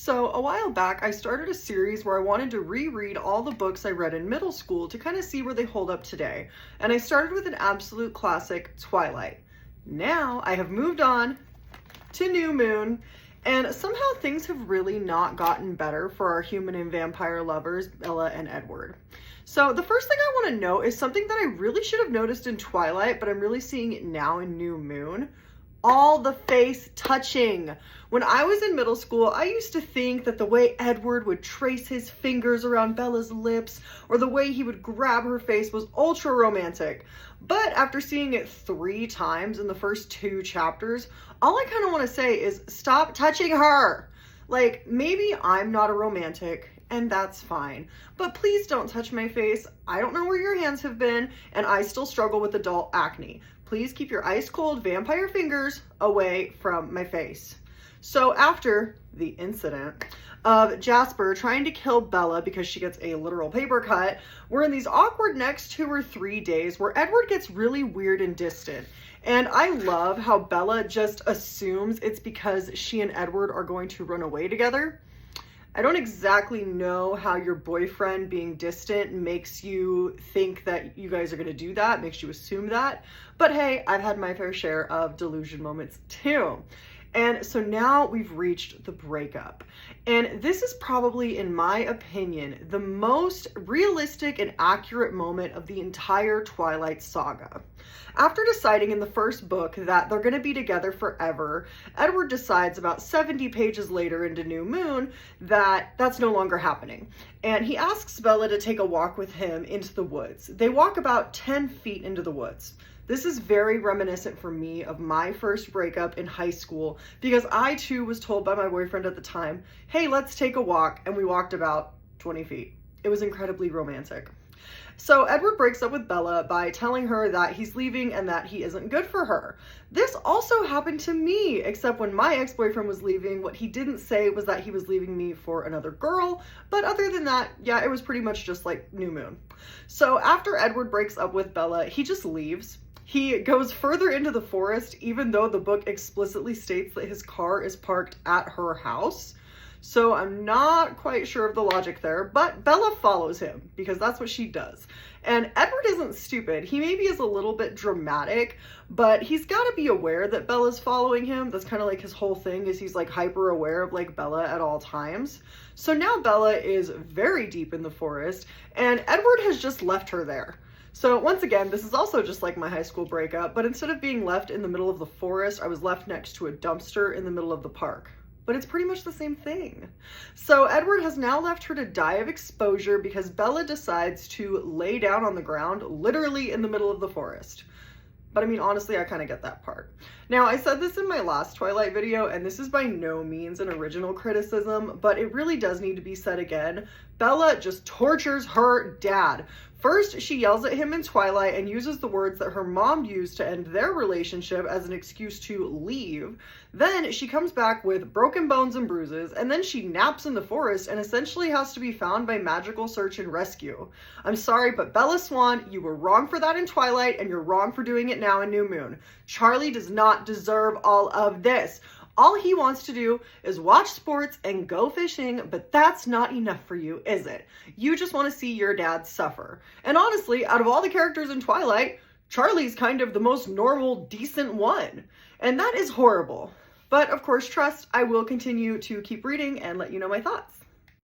So a while back, I started a series where I wanted to reread all the books I read in middle school to kind of see where they hold up today. And I started with an absolute classic, Twilight. Now I have moved on to New Moon, and somehow things have really not gotten better for our human and vampire lovers, Bella and Edward. So the first thing I want to note is something that I really should have noticed in Twilight, but I'm really seeing it now in New Moon. All the face touching. When I was in middle school, I used to think that the way Edward would trace his fingers around Bella's lips or the way he would grab her face was ultra romantic. But after seeing it 3 times in the first 2 chapters, all I kind of want to say is stop touching her. Like, maybe I'm not a romantic, and that's fine. But please don't touch my face. I don't know where your hands have been, and I still struggle with adult acne. Please keep your ice cold vampire fingers away from my face. So after the incident of Jasper trying to kill Bella because she gets a literal paper cut, we're in these awkward next 2 or 3 days where Edward gets really weird and distant. And I love how Bella just assumes it's because she and Edward are going to run away together. I don't exactly know how your boyfriend being distant makes you think that you guys are going to do that, makes you assume that. But hey, I've had my fair share of delusion moments too. And so now we've reached the breakup. And this is probably, in my opinion, the most realistic and accurate moment of the entire Twilight Saga. After deciding in the first book that they're going to be together forever, Edward decides about 70 pages later into New Moon that that's no longer happening. And he asks Bella to take a walk with him into the woods. They walk about 10 feet into the woods. This is very reminiscent for me of my first breakup in high school because I too was told by my boyfriend at the time, hey, let's take a walk. And we walked about 20 feet. It was incredibly romantic. So Edward breaks up with Bella by telling her that he's leaving and that he isn't good for her. This also happened to me, except when my ex-boyfriend was leaving, what he didn't say was that he was leaving me for another girl. But other than that, yeah, it was pretty much just like New Moon. So after Edward breaks up with Bella, he just leaves. He goes further into the forest, even though the book explicitly states that his car is parked at her house. So I'm not quite sure of the logic there, but Bella follows him because that's what she does. And Edward isn't stupid. He maybe is a little bit dramatic, but he's got to be aware that Bella's following him. That's kind of like his whole thing, is he's like hyper aware of like Bella at all times. So now Bella is very deep in the forest and Edward has just left her there. So once again, this is also just like my high school breakup, but instead of being left in the middle of the forest, I was left next to a dumpster in the middle of the park. But it's pretty much the same thing. So Edward has now left her to die of exposure because Bella decides to lay down on the ground, literally in the middle of the forest. But I mean, honestly, I kind of get that part. Now, I said this in my last Twilight video, and this is by no means an original criticism, but it really does need to be said again. Bella just tortures her dad. First, she yells at him in Twilight and uses the words that her mom used to end their relationship as an excuse to leave. Then she comes back with broken bones and bruises, and then she naps in the forest and essentially has to be found by magical search and rescue. I'm sorry, but Bella Swan, you were wrong for that in Twilight, and you're wrong for doing it now in New Moon. Charlie does not deserve all of this. All he wants to do is watch sports and go fishing, but that's not enough for you, is it? You just want to see your dad suffer. And honestly, out of all the characters in Twilight, Charlie's kind of the most normal, decent one. And that is horrible. But of course, trust, I will continue to keep reading and let you know my thoughts.